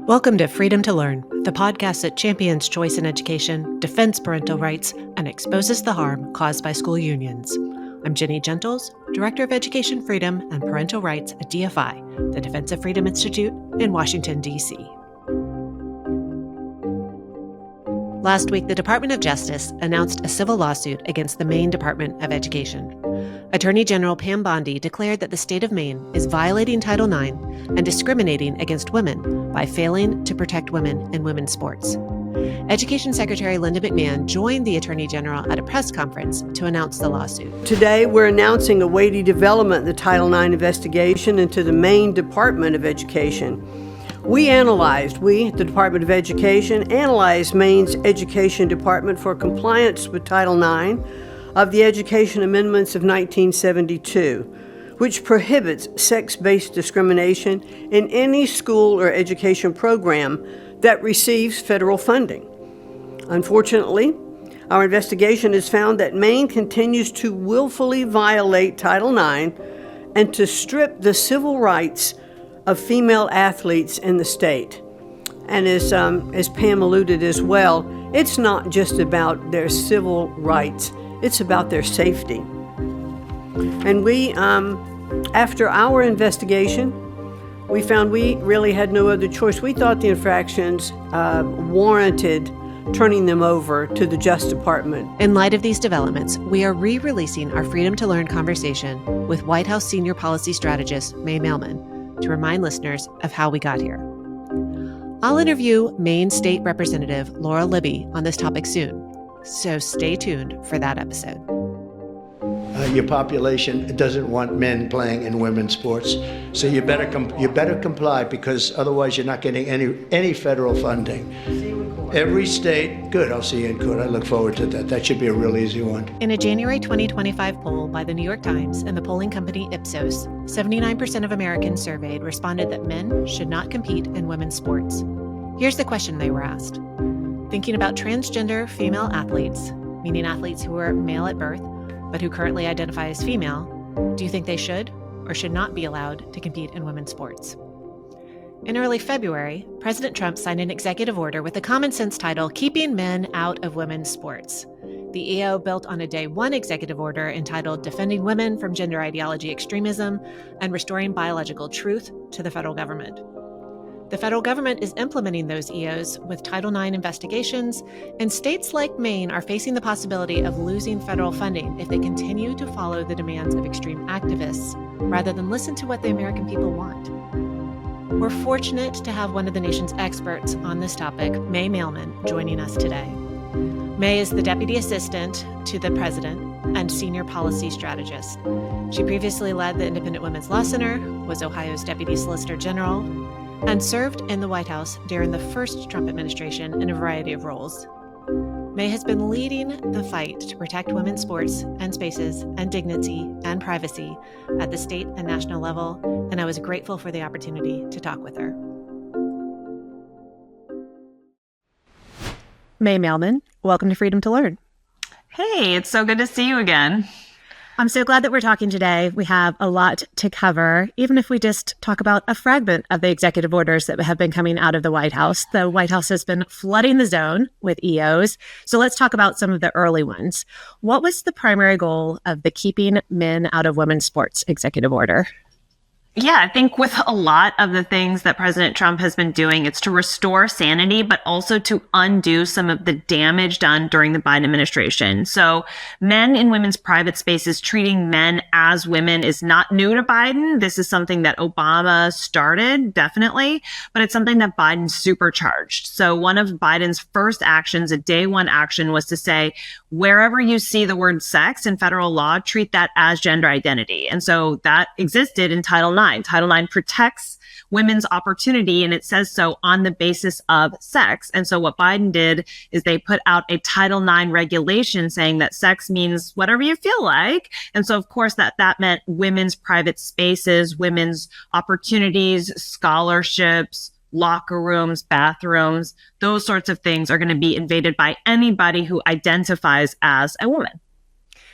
Welcome to Freedom to Learn, the podcast that champions choice in education, defends parental rights, and exposes the harm caused by school unions. I'm Jenny Gentles, Director of Education Freedom and Parental Rights at DFI, the Defense of Freedom Institute in Washington, D.C. Last week, the Department of Justice announced a civil lawsuit against the Maine Department of Education. Attorney General Pam Bondi declared that the state of Maine is violating Title IX and discriminating against women by failing to protect women in women's sports. Education Secretary Linda McMahon joined the Attorney General at a press conference to announce the lawsuit. Today, we're announcing a weighty development in the Title IX investigation into the Maine Department of Education. We, the Department of Education, analyzed Maine's Education Department for compliance with Title IX of the Education Amendments of 1972, which prohibits sex-based discrimination in any school or education program that receives federal funding. Unfortunately, our investigation has found that Maine continues to willfully violate Title IX and to strip the civil rights of female athletes in the state. And as Pam alluded as well, it's not just about their civil rights, it's about their safety. And we, after our investigation, we found we really had no other choice. We thought the infractions warranted turning them over to the Justice Department. In light of these developments, we are re-releasing our Freedom to Learn conversation with White House Senior Policy Strategist Mailman to remind listeners of how we got here. I'll interview Maine State Representative Laura Libby on this topic soon, so stay tuned for that episode. Your population doesn't want men playing in women's sports, so you better comply, because otherwise you're not getting any federal funding. Every state, good, I'll see you in court. I look forward to that. That should be a real easy one. In a January 2025 poll by the New York Times and the polling company Ipsos, 79% of Americans surveyed responded that men should not compete in women's sports. Here's the question they were asked. Thinking about transgender female athletes, meaning athletes who were male at birth, but who currently identify as female, do you think they should or should not be allowed to compete in women's sports? In early February, President Trump signed an executive order with the common sense title, Keeping Men Out of Women's Sports. The EO built on a Day 1 executive order entitled Defending Women from Gender Ideology Extremism and Restoring Biological Truth to the federal government. The federal government is implementing those EOs with Title IX investigations, and states like Maine are facing the possibility of losing federal funding if they continue to follow the demands of extreme activists rather than listen to what the American people want. We're fortunate to have one of the nation's experts on this topic, May Mailman, joining us today. May is the Deputy Assistant to the President and Senior Policy Strategist. She previously led the Independent Women's Law Center, was Ohio's Deputy Solicitor General, and served in the White House during the first Trump administration in a variety of roles. May has been leading the fight to protect women's sports and spaces and dignity and privacy at the state and national level, and I was grateful for the opportunity to talk with her. May Mailman, welcome to Freedom to Learn. Hey, it's so good to see you again. I'm so glad that we're talking today. We have a lot to cover, even if we just talk about a fragment of the executive orders that have been coming out of the White House. The White House has been flooding the zone with EOs. So let's talk about some of the early ones. What was the primary goal of the Keeping Men Out of Women's Sports executive order? Yeah, I think with a lot of the things that President Trump has been doing, it's to restore sanity, but also to undo some of the damage done during the Biden administration. So men in women's private spaces treating men as women is not new to Biden. This is something that Obama started, definitely, but it's something that Biden supercharged. So one of Biden's first actions, a Day 1 action, was to say, wherever you see the word sex in federal law, treat that as gender identity. And so that existed in Title IX. Title IX protects women's opportunity, and it says so on the basis of sex. And so what Biden did is they put out a Title IX regulation saying that sex means whatever you feel like. And so, of course, that meant women's private spaces, women's opportunities, scholarships, locker rooms, bathrooms, those sorts of things are going to be invaded by anybody who identifies as a woman.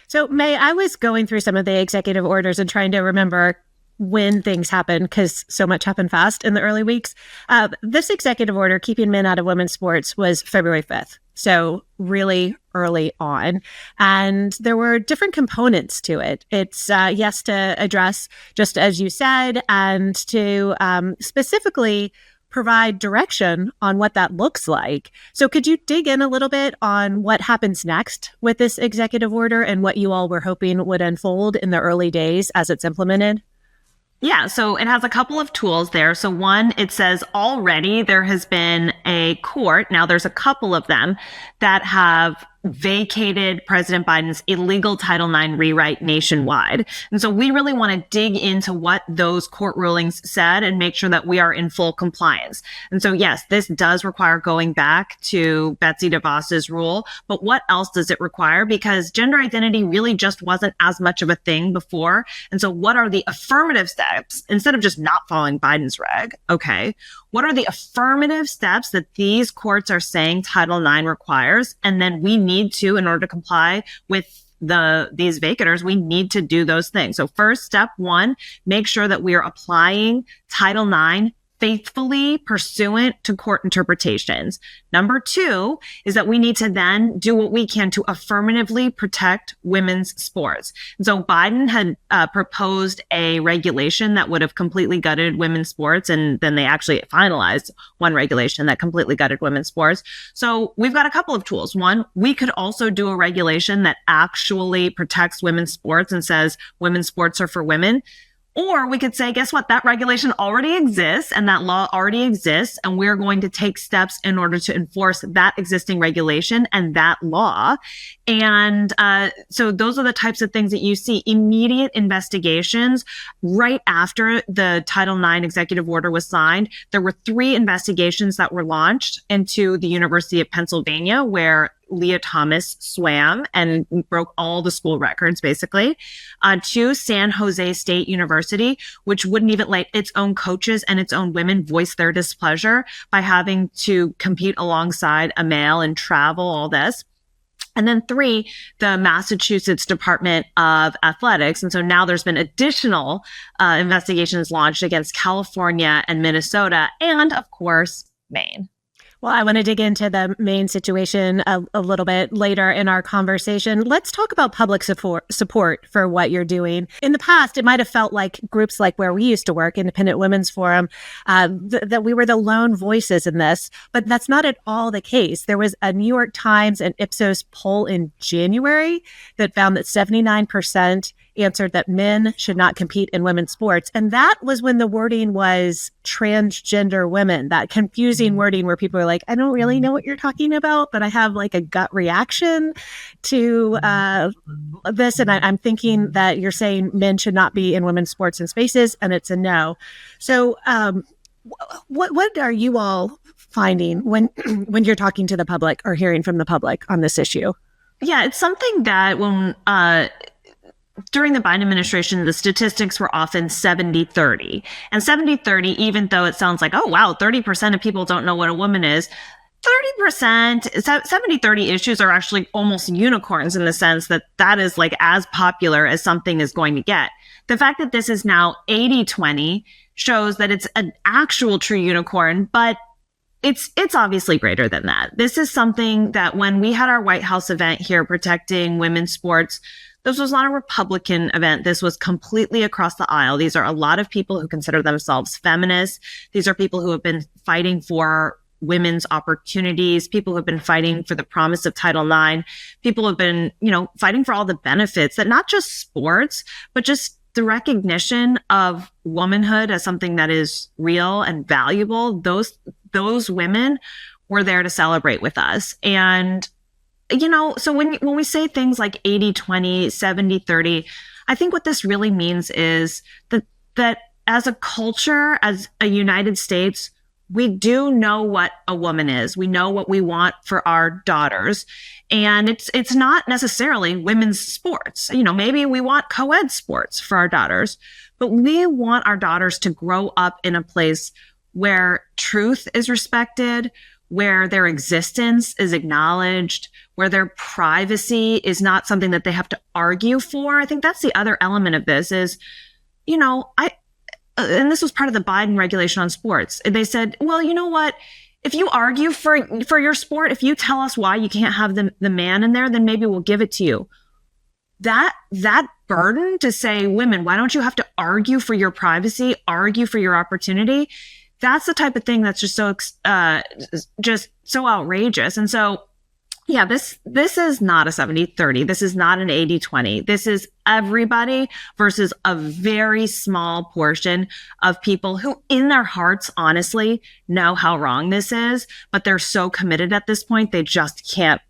So, May, I was going through some of the executive orders and trying to remember when things happen, because so much happened fast in the early weeks. This executive order keeping men out of women's sports was February 5th. So really early on. And there were different components to it. It's, yes, to address, just as you said, and to specifically provide direction on what that looks like. So could you dig in a little bit on what happens next with this executive order and what you all were hoping would unfold in the early days as it's implemented? Yeah, so it has a couple of tools there. So one, it says already there has been a court. Now there's a couple of them that have vacated President Biden's illegal Title IX rewrite nationwide. And so we really want to dig into what those court rulings said and make sure that we are in full compliance. And so, yes, this does require going back to Betsy DeVos's rule, but what else does it require? Because gender identity really just wasn't as much of a thing before. And so what are the affirmative steps instead of just not following Biden's reg? Okay. What are the affirmative steps that these courts are saying Title IX requires? And then we need to, in order to comply with these vacators, we need to do those things. So first, step one, make sure that we are applying Title IX faithfully pursuant to court interpretations. Number two is that we need to then do what we can to affirmatively protect women's sports. And so Biden had proposed a regulation that would have completely gutted women's sports, and then they actually finalized one regulation that completely gutted women's sports. So we've got a couple of tools. One, we could also do a regulation that actually protects women's sports and says women's sports are for women. Or we could say, guess what? That regulation already exists and that law already exists. And we're going to take steps in order to enforce that existing regulation and that law. And so those are the types of things that you see. Immediate investigations. Right after the Title IX executive order was signed, there were 3 investigations that were launched into the University of Pennsylvania, where Leah Thomas swam and broke all the school records, basically, to San Jose State University, which wouldn't even let its own coaches and its own women voice their displeasure by having to compete alongside a male and travel, all this. And then 3, the Massachusetts Department of Athletics. And so now there's been additional investigations launched against California and Minnesota and, of course, Maine. Well, I want to dig into the Maine situation a little bit later in our conversation. Let's talk about public support for what you're doing. In the past, it might have felt like groups like where we used to work, Independent Women's Forum, that we were the lone voices in this, but that's not at all the case. There was a New York Times and Ipsos poll in January that found that 79% answered that men should not compete in women's sports. And that was when the wording was transgender women, that confusing wording where people are like, I don't really know what you're talking about, but I have like a gut reaction to this. And I'm thinking that you're saying men should not be in women's sports and spaces, and it's a no. So what are you all finding when you're talking to the public or hearing from the public on this issue? Yeah, it's something that when during the Biden administration, the statistics were often 70-30. And 70-30, even though it sounds like, oh, wow, 30% of people don't know what a woman is, 30%, 70-30 issues are actually almost unicorns in the sense that that is like as popular as something is going to get. The fact that this is now 80-20 shows that it's an actual true unicorn, but it's obviously greater than that. This is something that when we had our White House event here protecting women's sports, this was not a Republican event. This was completely across the aisle. These are a lot of people who consider themselves feminists. These are people who have been fighting for women's opportunities, people who have been fighting for the promise of Title IX, people who have been, fighting for all the benefits that not just sports, but just the recognition of womanhood as something that is real and valuable. Those women were there to celebrate with us. And so when we say things like 80-20, 70-30, I think what this really means is that as a culture, as a United States, we do know what a woman is. We know what we want for our daughters. And it's not necessarily women's sports. Maybe we want co-ed sports for our daughters, but we want our daughters to grow up in a place where truth is respected, where their existence is acknowledged, where their privacy is not something that they have to argue for. I think that's the other element of this is, and this was part of the Biden regulation on sports. They said, well, you know what? If you argue for your sport, if you tell us why you can't have the man in there, then maybe we'll give it to you. That burden to say, women, why don't you have to argue for your privacy, argue for your opportunity? That's the type of thing that's just so outrageous. And so, yeah, this is not a 70-30. This is not an 80-20. This is everybody versus a very small portion of people who in their hearts, honestly, know how wrong this is, but they're so committed at this point, they just can't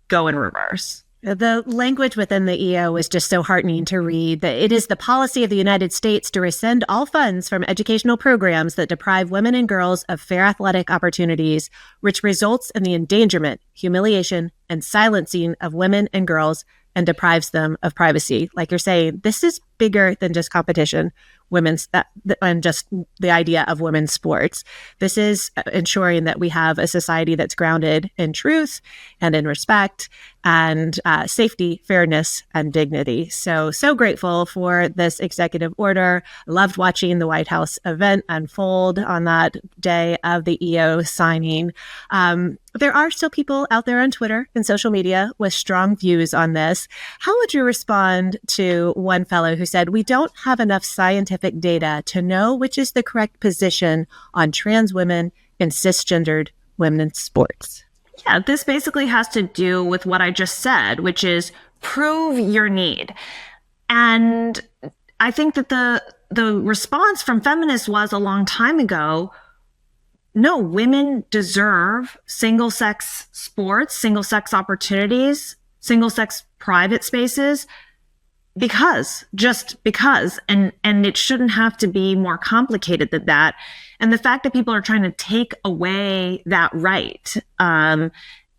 go in reverse. The language within the EO is just so heartening to read that it is the policy of the United States to rescind all funds from educational programs that deprive women and girls of fair athletic opportunities, which results in the endangerment, humiliation, and silencing of women and girls and deprives them of privacy. Like you're saying, this is bigger than just competition, and just the idea of women's sports. This is ensuring that we have a society that's grounded in truth and in respect and safety, fairness, and dignity. So grateful for this executive order. Loved watching the White House event unfold on that day of the EO signing. There are still people out there on Twitter and social media with strong views on this. How would you respond to one fellow who said, we don't have enough scientific data to know which is the correct position on trans women in cisgendered women's sports? Yeah, this basically has to do with what I just said, which is prove your need. And I think that the response from feminists was a long time ago, no, women deserve single-sex sports, single-sex opportunities, single-sex private spaces just because, and it shouldn't have to be more complicated than that. And the fact that people are trying to take away that right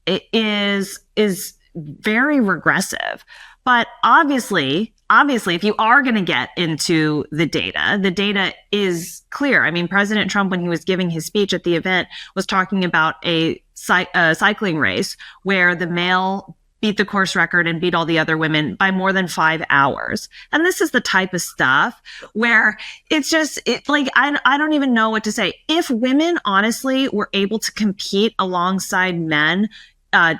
it is very regressive. But obviously, if you are going to get into the data is clear. I mean, President Trump, when he was giving his speech at the event, was talking about a cycling race where the male beat the course record and beat all the other women by more than 5 hours. And this is the type of stuff where I don't even know what to say. If women honestly were able to compete alongside men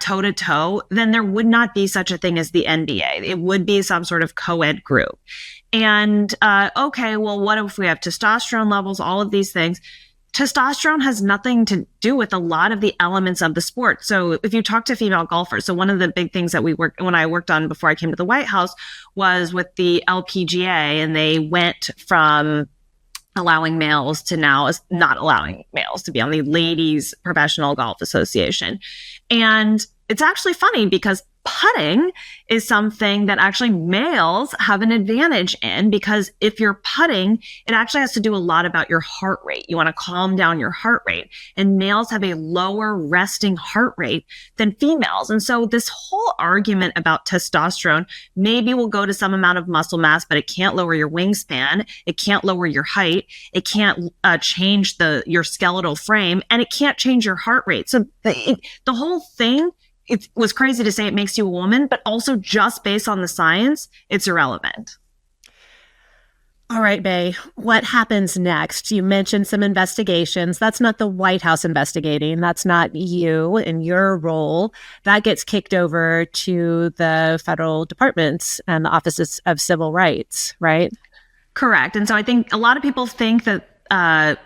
toe to toe, then there would not be such a thing as the NBA. It would be some sort of co-ed group. And okay, well, what if we have testosterone levels, all of these things? Testosterone has nothing to do with a lot of the elements of the sport. So if you talk to female golfers, so one of the big things that when I worked on before I came to the White House was with the LPGA, and they went from allowing males to now not allowing males to be on the Ladies Professional Golf Association. And it's actually funny because putting is something that actually males have an advantage in, because if you're putting, it actually has to do a lot about your heart rate. You want to calm down your heart rate, and males have a lower resting heart rate than females. And so this whole argument about testosterone maybe will go to some amount of muscle mass, but it can't lower your wingspan. It can't lower your height. It can't change your skeletal frame, and it can't change your heart rate. So the whole thing, it was crazy to say it makes you a woman, but also just based on the science, it's irrelevant. All right, Bay, what happens next? You mentioned some investigations. That's not the White House investigating. That's not you and your role. That gets kicked over to the federal departments and the offices of civil rights, right? Correct. And so I think a lot of people think that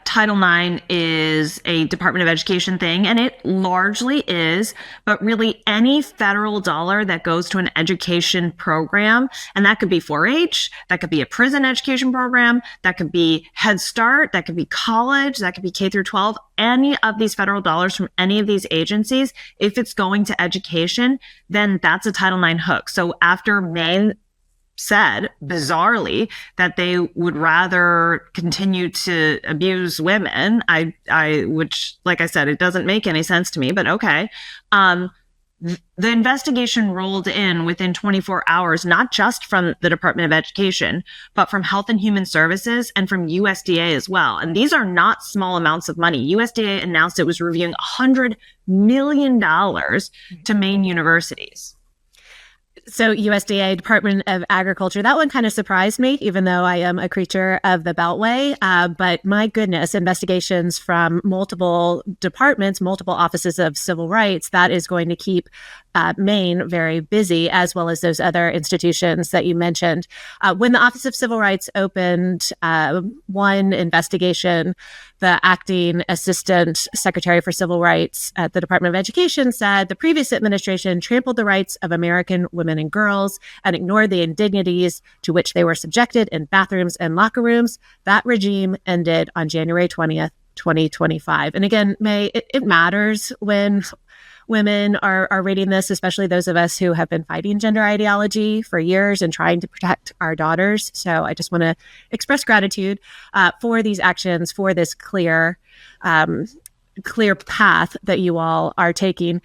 Title IX is a Department of Education thing, and it largely is, but really any federal dollar that goes to an education program, and that could be 4-H, that could be a prison education program, that could be Head Start, that could be college, that could be K through 12, any of these federal dollars from any of these agencies, if it's going to education, then that's a Title IX hook. So after Maine said bizarrely that they would rather continue to abuse women, which, like I said, it doesn't make any sense to me, but okay. The investigation rolled in within 24 hours, not just from the Department of Education, but from Health and Human Services and from USDA as well. And these are not small amounts of money. USDA announced it was reviewing $100 million to Maine universities. So USDA, Department of Agriculture, that one kind of surprised me, even though I am a creature of the Beltway. But my goodness, investigations from multiple departments, multiple offices of civil rights, that is going to keep Maine very busy, as well as those other institutions that you mentioned. When the Office of Civil Rights opened one investigation, the acting assistant secretary for civil rights at the Department of Education said the previous administration trampled the rights of American women and girls and ignored the indignities to which they were subjected in bathrooms and locker rooms. That regime ended on January 20th, 2025. And again, May, it matters when women are reading this, especially those of us who have been fighting gender ideology for years and trying to protect our daughters. So I just want to express gratitude for these actions, for this clear path that you all are taking.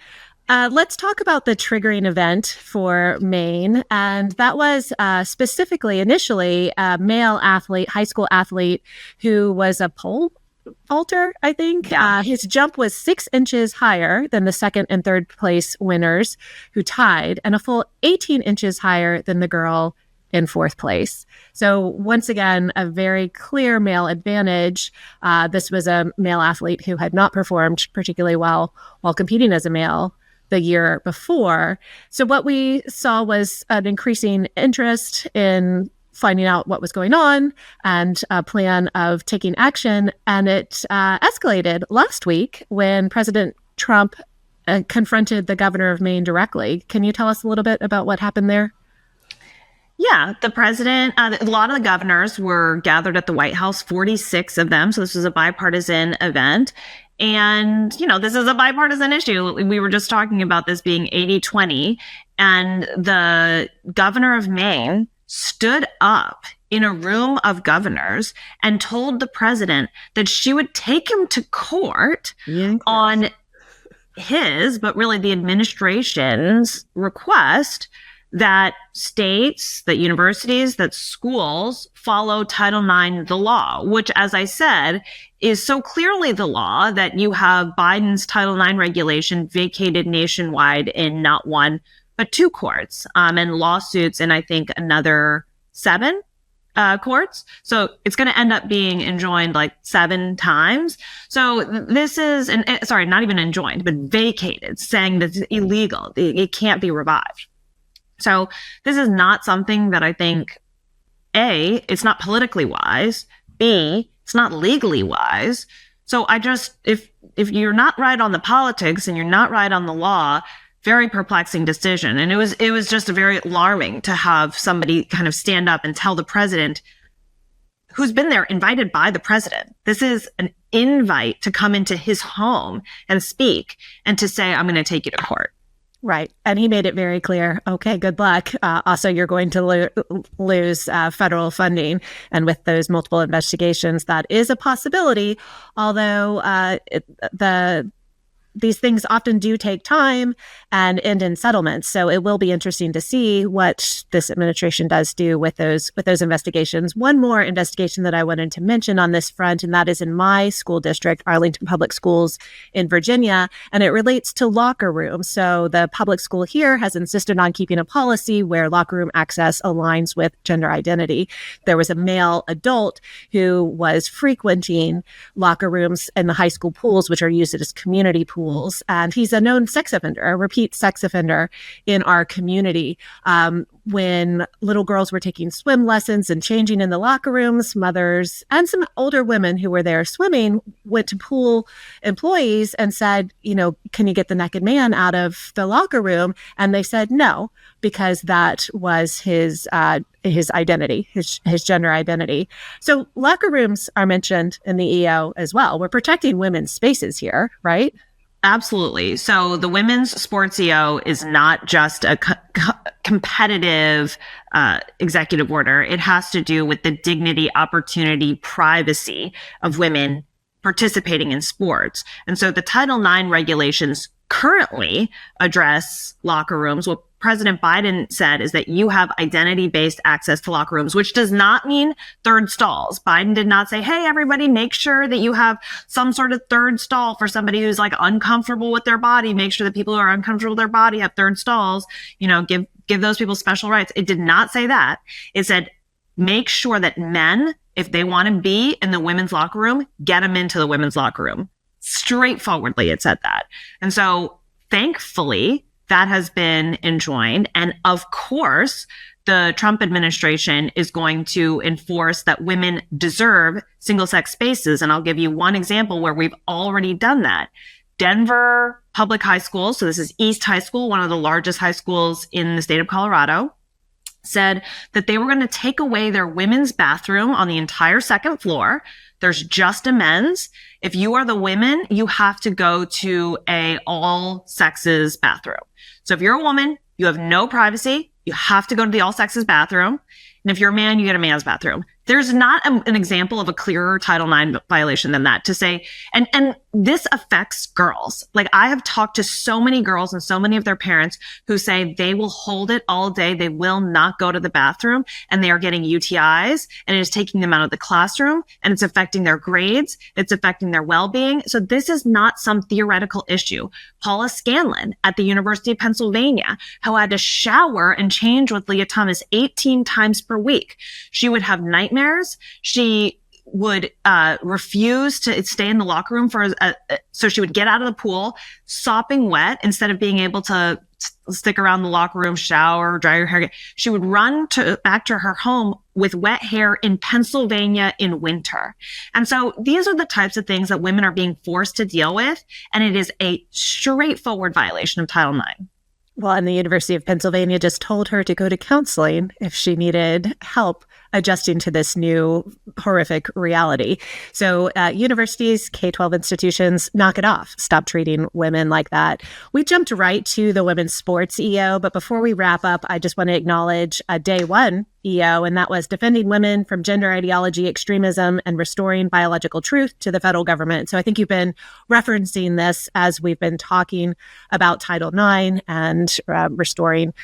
Let's talk about the triggering event for Maine. And that was specifically, initially, a male athlete, high school athlete, who was a pole vaulter, I think. Yeah. His jump was 6 inches higher than the second and third place winners who tied, and a full 18 inches higher than the girl in fourth place. So once again, a very clear male advantage. This was a male athlete who had not performed particularly well while competing as a male the year before. So what we saw was an increasing interest in finding out what was going on and a plan of taking action. And it escalated last week when President Trump confronted the governor of Maine directly. Can you tell us a little bit about what happened there? Yeah, the president, a lot of the governors were gathered at the White House, 46 of them. So this was a bipartisan event. And, this is a bipartisan issue. We were just talking about this being 80-20. And the governor of Maine stood up in a room of governors and told the president that she would take him to court on his, but really the administration's request that states, that universities, that schools follow Title IX, the law, which, as I said, is so clearly the law that you have Biden's Title IX regulation vacated nationwide in not one, but 2 courts, and lawsuits in, I think, another 7 courts. So it's going to end up being enjoined like 7 times. So this is, not even enjoined, but vacated, saying that it's illegal. It can't be revived. So this is not something that I think, A, it's not politically wise, B, it's not legally wise. So if you're not right on the politics and you're not right on the law, very perplexing decision. And it was just very alarming to have somebody kind of stand up and tell the president, who's been there, invited by the president. This is an invite to come into his home and speak and to say, I'm going to take you to court. Right. And he made it very clear, okay, good luck. Also, you're going to lose federal funding. And with those multiple investigations, that is a possibility, although these things often do take time and end in settlements. So it will be interesting to see what this administration does do with those investigations. One more investigation that I wanted to mention on this front, and that is in my school district, Arlington Public Schools in Virginia, and it relates to locker rooms. So the public school here has insisted on keeping a policy where locker room access aligns with gender identity. There was a male adult who was frequenting locker rooms in the high school pools, which are used as community pools. And he's a known sex offender, a repeat sex offender in our community. When little girls were taking swim lessons and changing in the locker rooms, mothers and some older women who were there swimming went to pool employees and said, can you get the naked man out of the locker room? And they said no, because that was his identity, his gender identity. So locker rooms are mentioned in the EO as well. We're protecting women's spaces here, right? Absolutely. So the women's sports EO is not just a competitive executive order. It has to do with the dignity, opportunity, privacy of women participating in sports. And so the Title IX regulations currently address locker rooms. What President Biden said is that you have identity-based access to locker rooms, which does not mean third stalls. Biden did not say, hey, everybody, make sure that you have some sort of third stall for somebody who's like uncomfortable with their body. Make sure that people who are uncomfortable with their body have third stalls. Give give those people special rights. It did not say that. It said, make sure that men, if they want to be in the women's locker room, get them into the women's locker room. Straightforwardly, it said that. And so thankfully, that has been enjoined. And of course, the Trump administration is going to enforce that women deserve single-sex spaces. And I'll give you one example where we've already done that. Denver Public High School, so this is East High School, one of the largest high schools in the state of Colorado, said that they were going to take away their women's bathroom on the entire second floor. There's just a men's. If you are the women, you have to go to a all sexes bathroom. So if you're a woman, you have no privacy. You have to go to the all sexes bathroom. And if you're a man, you get a man's bathroom. There's not an example of a clearer Title IX violation than that to say, and this affects girls. Like, I have talked to so many girls and so many of their parents who say they will hold it all day. They will not go to the bathroom, and they are getting UTIs, and it is taking them out of the classroom, and it's affecting their grades. It's affecting their well-being. So this is not some theoretical issue. Paula Scanlon at the University of Pennsylvania, who had to shower and change with Leah Thomas 18 times per week. She would have nightmares. She would refuse to stay in the locker room so she would get out of the pool sopping wet instead of being able to stick around the locker room, shower, dry her hair. She would run back to her home with wet hair in Pennsylvania in winter. And so these are the types of things that women are being forced to deal with. And it is a straightforward violation of Title IX. Well, and the University of Pennsylvania just told her to go to counseling if she needed help adjusting to this new horrific reality. So universities, K-12 institutions, knock it off. Stop treating women like that. We jumped right to the women's sports EO, but before we wrap up, I just want to acknowledge a day one EO, and that was defending women from gender ideology extremism and restoring biological truth to the federal government. So I think you've been referencing this as we've been talking about Title IX and restoring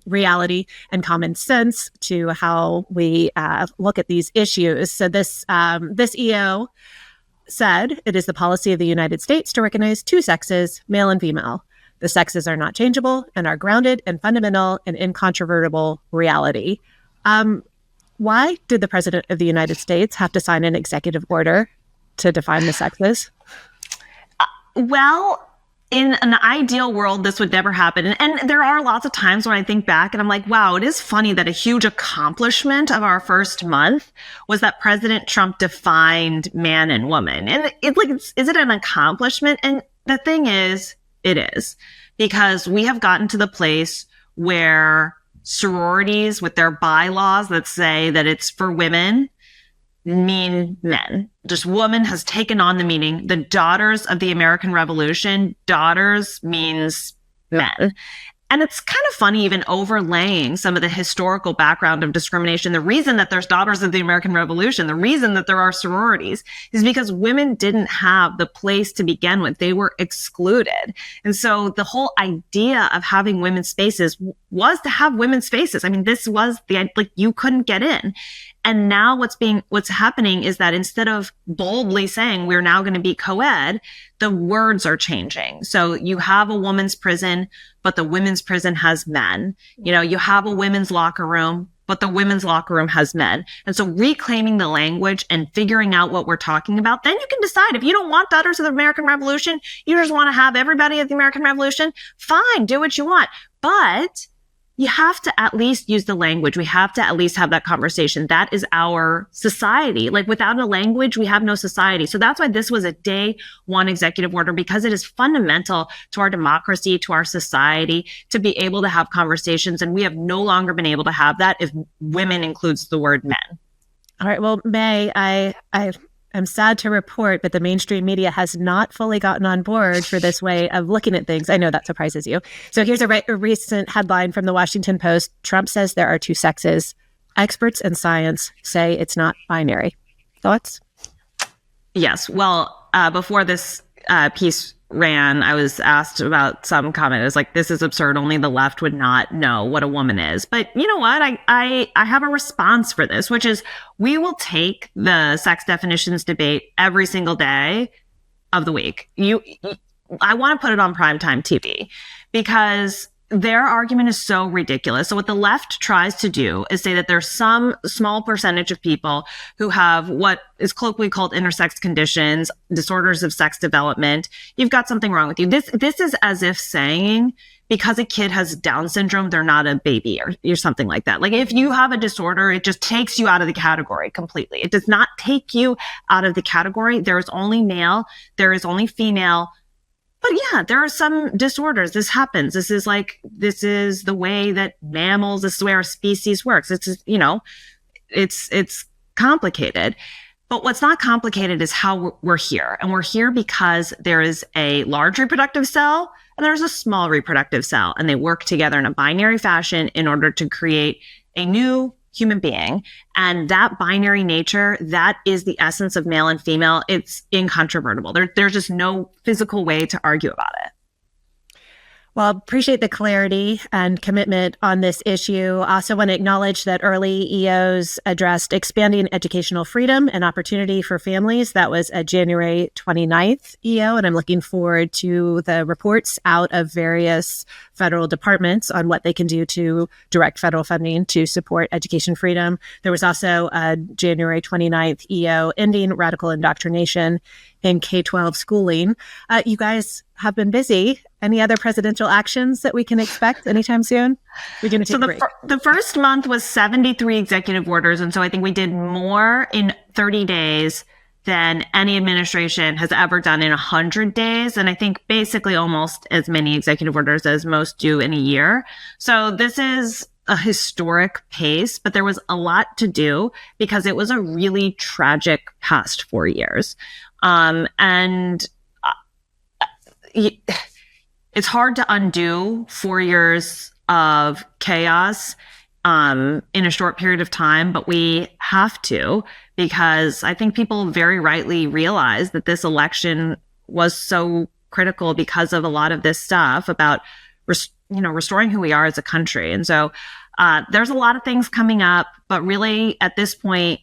reality and common sense to how we look at these issues. So this EO said it is the policy of the United States to recognize two sexes, male and female. The sexes are not changeable and are grounded in fundamental and incontrovertible reality. Why did the President of the United States have to sign an executive order to define the sexes? Well, in an ideal world, this would never happen. And there are lots of times when I think back and I'm like, wow, it is funny that a huge accomplishment of our first month was that President Trump defined man and woman. And is it an accomplishment? And the thing is, it is, because we have gotten to the place where sororities with their bylaws that say that it's for women mean men. Just woman has taken on the meaning. The daughters of the American Revolution, daughters means men. And it's kind of funny even overlaying some of the historical background of discrimination. The reason that there's daughters of the American Revolution, the reason that there are sororities is because women didn't have the place to begin with. They were excluded. And so the whole idea of having women's spaces was to have women's spaces. I mean, this was you couldn't get in. And now what's happening is that instead of boldly saying we're now going to be co-ed, the words are changing. So you have a women's prison, but the women's prison has men. You have a women's locker room, but the women's locker room has men. And so reclaiming the language and figuring out what we're talking about, then you can decide if you don't want daughters of the American Revolution, you just want to have everybody of the American Revolution, fine, do what you want. But you have to at least use the language. We have to at least have that conversation. That is our society. Without a language, we have no society. So that's why this was a day one executive order, because it is fundamental to our democracy, to our society, to be able to have conversations. And we have no longer been able to have that if women includes the word men. All right. Well, May, I'm sad to report, but the mainstream media has not fully gotten on board for this way of looking at things. I know that surprises you. So here's a recent headline from the Washington Post. Trump says there are two sexes. Experts in science say it's not binary. Thoughts? Yes. Well, before this piece ran, I was asked about some comment. It was like, this is absurd. Only the left would not know what a woman is. But you know what? I have a response for this, which is we will take the sex definitions debate every single day of the week. I want to put it on primetime TV because their argument is so ridiculous. So what the left tries to do is say that there's some small percentage of people who have what is colloquially called intersex conditions, disorders of sex development. You've got something wrong with you. This is as if saying because a kid has Down syndrome, they're not a baby or something like that. Like if you have a disorder, it just takes you out of the category completely. It does not take you out of the category. There is only male. There is only female. But yeah, there are some disorders. This happens. This is the way that mammals, this is the way our species works. It's complicated. But what's not complicated is how we're here. And we're here because there is a large reproductive cell and there's a small reproductive cell, and they work together in a binary fashion in order to create a new human being. And that binary nature, that is the essence of male and female. It's incontrovertible. There's just no physical way to argue about it. Well, appreciate the clarity and commitment on this issue. I also want to acknowledge that early EOs addressed expanding educational freedom and opportunity for families. That was a January 29th EO, and I'm looking forward to the reports out of various federal departments on what they can do to direct federal funding to support education freedom. There was also a January 29th EO ending radical indoctrination in K-12 schooling. You guys have been busy. Any other presidential actions that we can expect anytime soon? We're going to take a break. The first month was 73 executive orders. And so I think we did more in 30 days than any administration has ever done in 100 days. And I think basically almost as many executive orders as most do in a year. So this is a historic pace, but there was a lot to do because it was a really tragic past 4 years. It's hard to undo 4 years of chaos in a short period of time, but we have to, because I think people very rightly realize that this election was so critical because of a lot of this stuff about restoring who we are as a country. And so there's a lot of things coming up, but really at this point,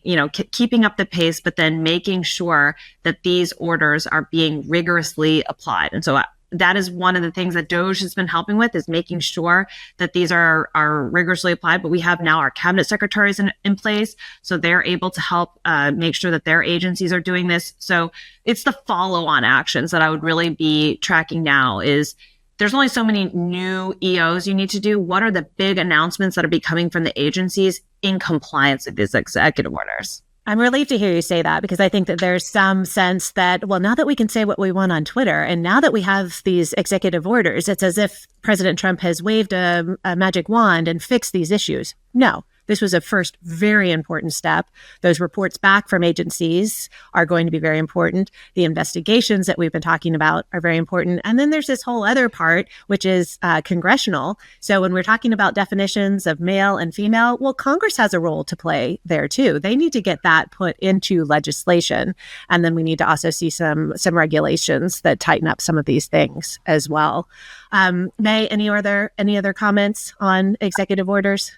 keeping up the pace, but then making sure that these orders are being rigorously applied. And so that is one of the things that DOJ has been helping with, is making sure that these are rigorously applied. But we have now our cabinet secretaries in place, so they're able to help make sure that their agencies are doing this. So it's the follow-on actions that I would really be tracking now. Is there's only so many new EOs you need to do. What are the big announcements that are becoming from the agencies in compliance with these executive orders? I'm relieved to hear you say that, because I think that there's some sense that, well, now that we can say what we want on Twitter, and now that we have these executive orders, it's as if President Trump has waved a magic wand and fixed these issues. No. This was a first very important step. Those reports back from agencies are going to be very important. The investigations that we've been talking about are very important. And then there's this whole other part, which is congressional. So when we're talking about definitions of male and female, well, Congress has a role to play there too. They need to get that put into legislation. And then we need to also see some regulations that tighten up some of these things as well. May, any other comments on executive orders?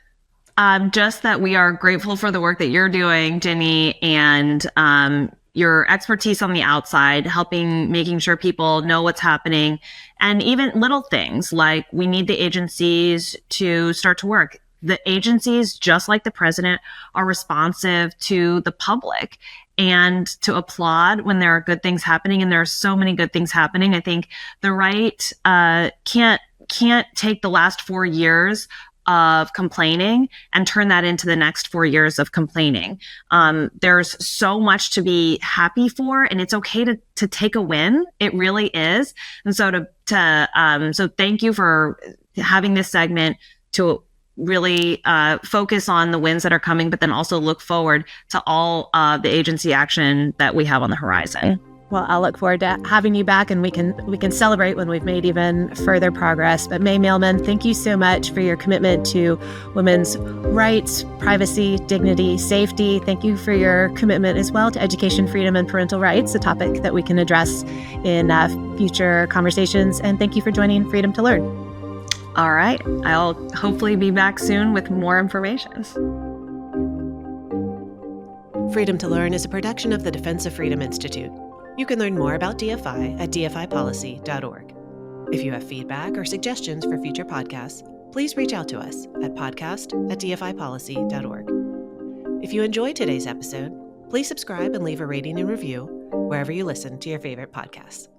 Just that we are grateful for the work that you're doing, Jenny, and your expertise on the outside, making sure people know what's happening, and even little things like we need the agencies to start to work. The agencies, just like the president, are responsive to the public and to applaud when there are good things happening. And there are so many good things happening. I think the right can't take the last 4 years of complaining and turn that into the next 4 years of complaining. There's so much to be happy for, and it's okay to take a win. It really is. And so so thank you for having this segment to really focus on the wins that are coming, but then also look forward to all the agency action that we have on the horizon. Well, I'll look forward to having you back, and we can celebrate when we've made even further progress. But May Mailman, thank you so much for your commitment to women's rights, privacy, dignity, safety. Thank you for your commitment as well to education, freedom, and parental rights, a topic that we can address in future conversations. And thank you for joining Freedom to Learn. All right. I'll hopefully be back soon with more information. Freedom to Learn is a production of the Defense of Freedom Institute. You can learn more about DFI at dfipolicy.org. If you have feedback or suggestions for future podcasts, please reach out to us at podcast@dfipolicy.org. If you enjoyed today's episode, please subscribe and leave a rating and review wherever you listen to your favorite podcasts.